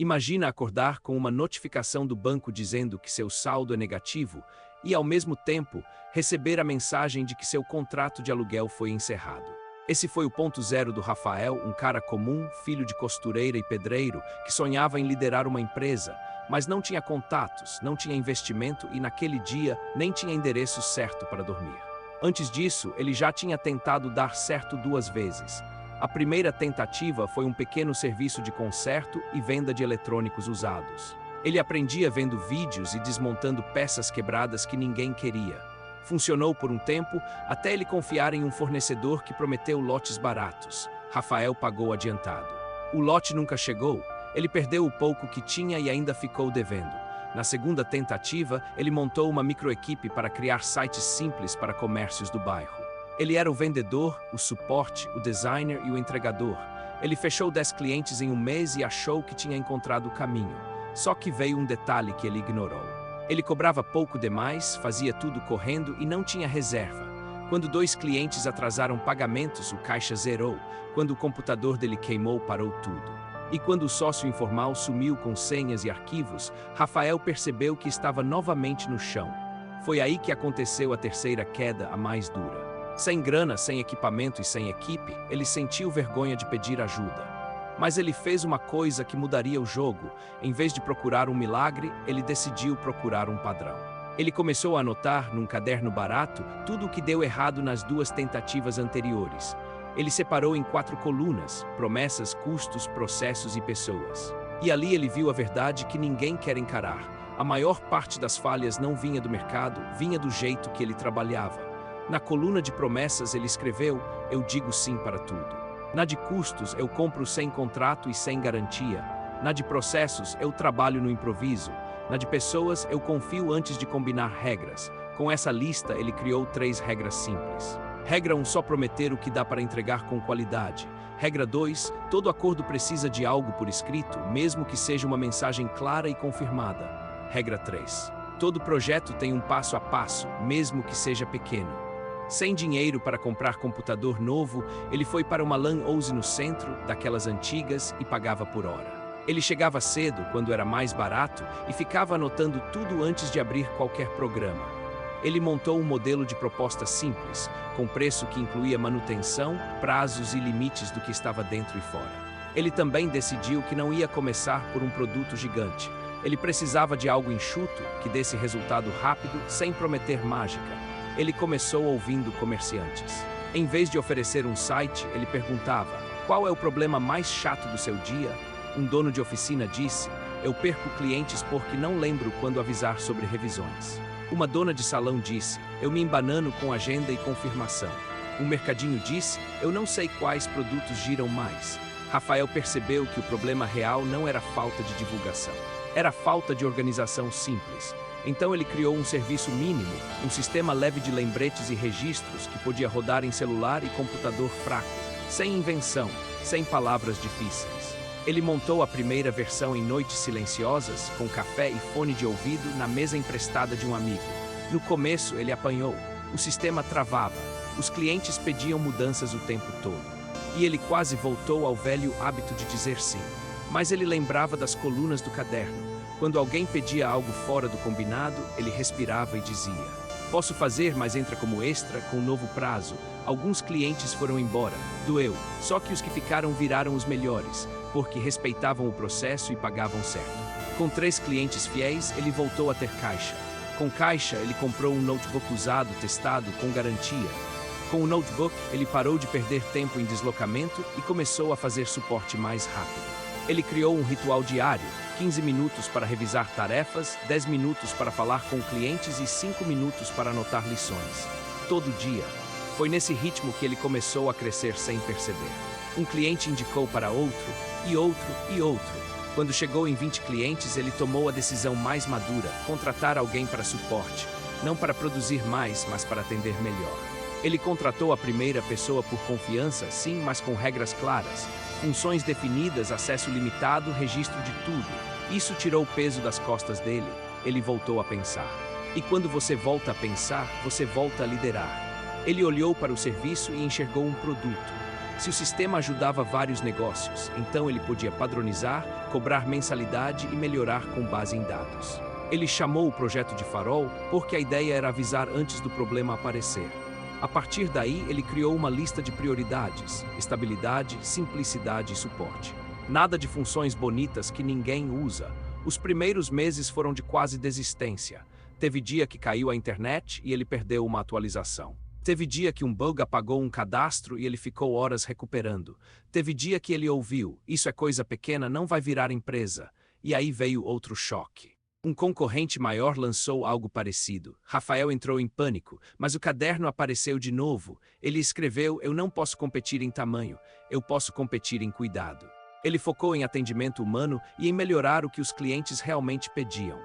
Imagina acordar com uma notificação do banco dizendo que seu saldo é negativo e, ao mesmo tempo, receber a mensagem de que seu contrato de aluguel foi encerrado. Esse foi o ponto zero do Rafael, um cara comum, filho de costureira e pedreiro, que sonhava em liderar uma empresa, mas não tinha contatos, não tinha investimento e, naquele dia, nem tinha endereço certo para dormir. Antes disso, ele já tinha tentado dar certo 2 vezes. A primeira tentativa foi um pequeno serviço de conserto e venda de eletrônicos usados. Ele aprendia vendo vídeos e desmontando peças quebradas que ninguém queria. Funcionou por um tempo, até ele confiar em um fornecedor que prometeu lotes baratos. Rafael pagou adiantado. O lote nunca chegou, ele perdeu o pouco que tinha e ainda ficou devendo. Na segunda tentativa, ele montou uma microequipe para criar sites simples para comércios do bairro. Ele era o vendedor, o suporte, o designer e o entregador. Ele fechou 10 clientes em um mês e achou que tinha encontrado o caminho. Só que veio um detalhe que ele ignorou. Ele cobrava pouco demais, fazia tudo correndo e não tinha reserva. Quando 2 clientes atrasaram pagamentos, o caixa zerou. Quando o computador dele queimou, parou tudo. E quando o sócio informal sumiu com senhas e arquivos, Rafael percebeu que estava novamente no chão. Foi aí que aconteceu a terceira queda, a mais dura. Sem grana, sem equipamento e sem equipe, ele sentiu vergonha de pedir ajuda. Mas ele fez uma coisa que mudaria o jogo. Em vez de procurar um milagre, ele decidiu procurar um padrão. Ele começou a anotar, num caderno barato, tudo o que deu errado nas 2 tentativas anteriores. Ele separou em 4 colunas: promessas, custos, processos e pessoas. E ali ele viu a verdade que ninguém quer encarar. A maior parte das falhas não vinha do mercado, vinha do jeito que ele trabalhava. Na coluna de promessas ele escreveu: eu digo sim para tudo. Na de custos, eu compro sem contrato e sem garantia. Na de processos, eu trabalho no improviso. Na de pessoas, eu confio antes de combinar regras. Com essa lista, ele criou 3 regras simples. Regra 1, só prometer o que dá para entregar com qualidade. Regra 2, todo acordo precisa de algo por escrito, mesmo que seja uma mensagem clara e confirmada. Regra 3, todo projeto tem um passo a passo, mesmo que seja pequeno. Sem dinheiro para comprar computador novo, ele foi para uma LAN house no centro, daquelas antigas, e pagava por hora. Ele chegava cedo, quando era mais barato, e ficava anotando tudo antes de abrir qualquer programa. Ele montou um modelo de proposta simples, com preço que incluía manutenção, prazos e limites do que estava dentro e fora. Ele também decidiu que não ia começar por um produto gigante. Ele precisava de algo enxuto, que desse resultado rápido, sem prometer mágica. Ele começou ouvindo comerciantes. Em vez de oferecer um site, ele perguntava: qual é o problema mais chato do seu dia? Um dono de oficina disse: eu perco clientes porque não lembro quando avisar sobre revisões. Uma dona de salão disse: eu me embanano com agenda e confirmação. Um mercadinho disse: eu não sei quais produtos giram mais. Rafael percebeu que o problema real não era falta de divulgação, era falta de organização simples. Então ele criou um serviço mínimo, um sistema leve de lembretes e registros que podia rodar em celular e computador fraco, sem invenção, sem palavras difíceis. Ele montou a primeira versão em noites silenciosas, com café e fone de ouvido na mesa emprestada de um amigo. No começo ele apanhou, o sistema travava, os clientes pediam mudanças o tempo todo. E ele quase voltou ao velho hábito de dizer sim. Mas ele lembrava das colunas do caderno. Quando alguém pedia algo fora do combinado, ele respirava e dizia: posso fazer, mas entra como extra, com um novo prazo. Alguns clientes foram embora, doeu, só que os que ficaram viraram os melhores, porque respeitavam o processo e pagavam certo. Com 3 clientes fiéis, ele voltou a ter caixa. Com caixa, ele comprou um notebook usado, testado, com garantia. Com o notebook, ele parou de perder tempo em deslocamento e começou a fazer suporte mais rápido. Ele criou um ritual diário: 15 minutos para revisar tarefas, 10 minutos para falar com clientes e 5 minutos para anotar lições. Todo dia. Foi nesse ritmo que ele começou a crescer sem perceber. Um cliente indicou para outro, e outro, e outro. Quando chegou em 20 clientes, ele tomou a decisão mais madura: contratar alguém para suporte. Não para produzir mais, mas para atender melhor. Ele contratou a primeira pessoa por confiança, sim, mas com regras claras. Funções definidas, acesso limitado, registro de tudo. Isso tirou o peso das costas dele. Ele voltou a pensar. E quando você volta a pensar, você volta a liderar. Ele olhou para o serviço e enxergou um produto. Se o sistema ajudava vários negócios, então ele podia padronizar, cobrar mensalidade e melhorar com base em dados. Ele chamou o projeto de Farol porque a ideia era avisar antes do problema aparecer. A partir daí, ele criou uma lista de prioridades: estabilidade, simplicidade e suporte. Nada de funções bonitas que ninguém usa. Os primeiros meses foram de quase desistência. Teve dia que caiu a internet e ele perdeu uma atualização. Teve dia que um bug apagou um cadastro e ele ficou horas recuperando. Teve dia que ele ouviu: "Isso é coisa pequena, não vai virar empresa." E aí veio outro choque. Um concorrente maior lançou algo parecido. Rafael entrou em pânico, mas o caderno apareceu de novo. Ele escreveu: "Eu não posso competir em tamanho, eu posso competir em cuidado." Ele focou em atendimento humano e em melhorar o que os clientes realmente pediam.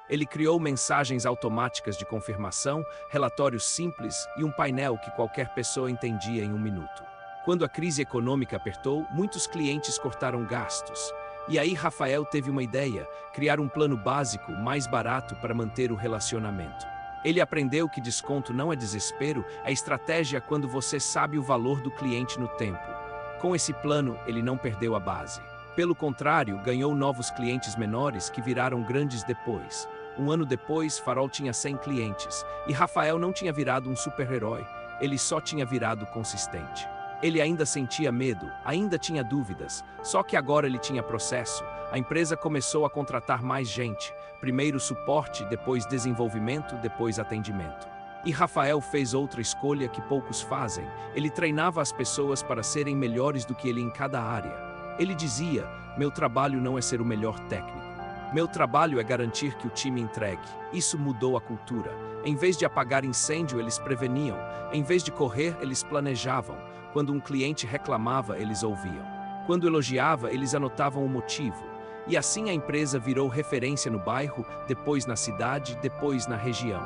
Ele criou mensagens automáticas de confirmação, relatórios simples e um painel que qualquer pessoa entendia em um minuto. Quando a crise econômica apertou, muitos clientes cortaram gastos. E aí Rafael teve uma ideia: criar um plano básico mais barato para manter o relacionamento. Ele aprendeu que desconto não é desespero, é estratégia quando você sabe o valor do cliente no tempo. Com esse plano, ele não perdeu a base. Pelo contrário, ganhou novos clientes menores que viraram grandes depois. Um ano depois, Farol tinha 100 clientes, e Rafael não tinha virado um super-herói, ele só tinha virado consistente. Ele ainda sentia medo, ainda tinha dúvidas, só que agora ele tinha processo. A empresa começou a contratar mais gente, primeiro suporte, depois desenvolvimento, depois atendimento. E Rafael fez outra escolha que poucos fazem: ele treinava as pessoas para serem melhores do que ele em cada área. Ele dizia: "Meu trabalho não é ser o melhor técnico. Meu trabalho é garantir que o time entregue." Isso mudou a cultura. Em vez de apagar incêndio, eles preveniam. Em vez de correr, eles planejavam. Quando um cliente reclamava, eles ouviam. Quando elogiava, eles anotavam o motivo. E assim a empresa virou referência no bairro, depois na cidade, depois na região.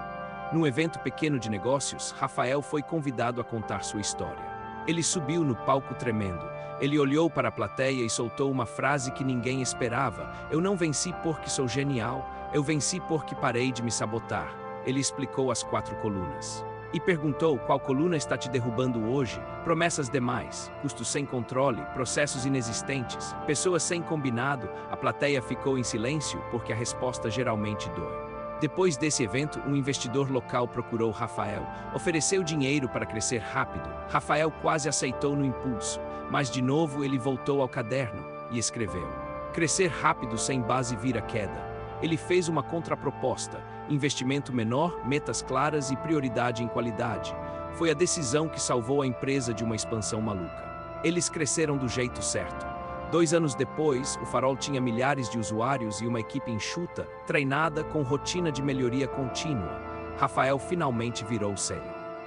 Num evento pequeno de negócios, Rafael foi convidado a contar sua história. Ele subiu no palco tremendo. Ele olhou para a plateia e soltou uma frase que ninguém esperava: "Eu não venci porque sou genial, eu venci porque parei de me sabotar." Ele explicou as 4 colunas. E perguntou: "Qual coluna está te derrubando hoje?" Promessas demais, custos sem controle, processos inexistentes, pessoas sem combinado. A plateia ficou em silêncio porque a resposta geralmente dói. Depois desse evento, um investidor local procurou Rafael, ofereceu dinheiro para crescer rápido. Rafael quase aceitou no impulso, mas de novo ele voltou ao caderno e escreveu: "Crescer rápido sem base vira queda." Ele fez uma contraproposta: investimento menor, metas claras e prioridade em qualidade. Foi a decisão que salvou a empresa de uma expansão maluca. Eles cresceram do jeito certo. 2 anos depois, o Farol tinha milhares de usuários e uma equipe enxuta, treinada, com rotina de melhoria contínua. Rafael finalmente virou o CEO.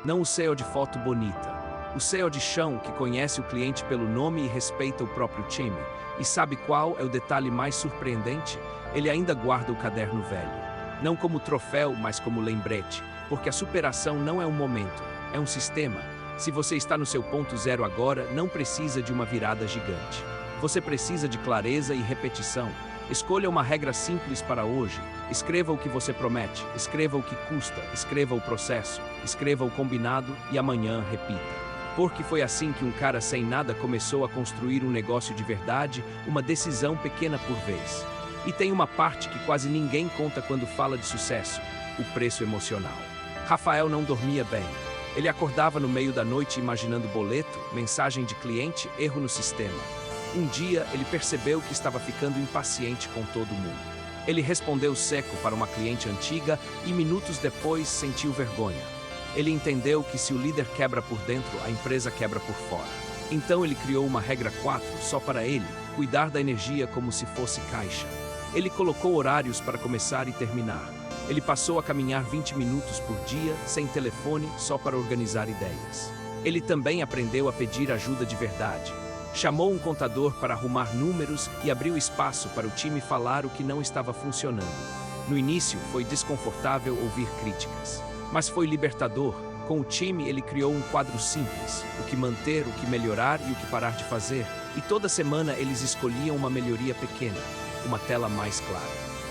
Não o CEO de foto bonita. O CEO de chão, que conhece o cliente pelo nome e respeita o próprio time. E sabe qual é o detalhe mais surpreendente? Ele ainda guarda o caderno velho. Não como troféu, mas como lembrete. Porque a superação não é um momento, é um sistema. Se você está no seu ponto zero agora, não precisa de uma virada gigante. Você precisa de clareza e repetição. Escolha uma regra simples para hoje. Escreva o que você promete, escreva o que custa, escreva o processo, escreva o combinado e amanhã repita. Porque foi assim que um cara sem nada começou a construir um negócio de verdade, uma decisão pequena por vez. E tem uma parte que quase ninguém conta quando fala de sucesso: o preço emocional. Rafael não dormia bem. Ele acordava no meio da noite imaginando boleto, mensagem de cliente, erro no sistema. Um dia, ele percebeu que estava ficando impaciente com todo mundo. Ele respondeu seco para uma cliente antiga e minutos depois sentiu vergonha. Ele entendeu que se o líder quebra por dentro, a empresa quebra por fora. Então ele criou uma regra 4 só para ele: cuidar da energia como se fosse caixa. Ele colocou horários para começar e terminar. Ele passou a caminhar 20 minutos por dia, sem telefone, só para organizar ideias. Ele também aprendeu a pedir ajuda de verdade. Chamou um contador para arrumar números e abriu espaço para o time falar o que não estava funcionando. No início, foi desconfortável ouvir críticas, mas foi libertador. Com o time, ele criou um quadro simples: o que manter, o que melhorar e o que parar de fazer. E toda semana eles escolhiam uma melhoria pequena, uma tela mais clara,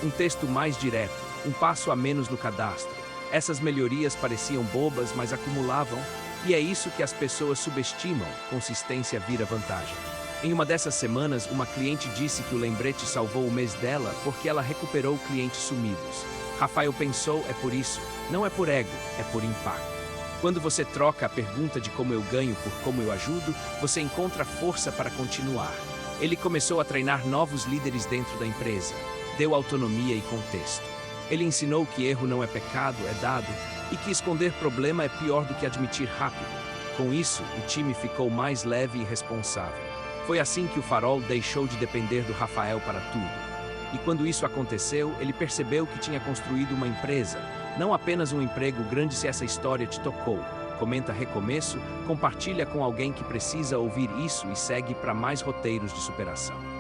um texto mais direto, um passo a menos no cadastro. Essas melhorias pareciam bobas, mas acumulavam, E é isso que as pessoas subestimam, consistência vira vantagem. Em uma dessas semanas, uma cliente disse que o lembrete salvou o mês dela porque ela recuperou clientes sumidos. Rafael pensou, é por isso, não é por ego, é por impacto. Quando você troca a pergunta de como eu ganho por como eu ajudo, você encontra força para continuar. Ele começou a treinar novos líderes dentro da empresa, deu autonomia e contexto. Ele ensinou que erro não é pecado, é dado, e que esconder problema é pior do que admitir rápido. Com isso, o time ficou mais leve e responsável. Foi assim que o Farol deixou de depender do Rafael para tudo. E quando isso aconteceu, ele percebeu que tinha construído uma empresa, não apenas um emprego grande. Se essa história te tocou, comenta recomeço, compartilha com alguém que precisa ouvir isso e segue para mais roteiros de superação.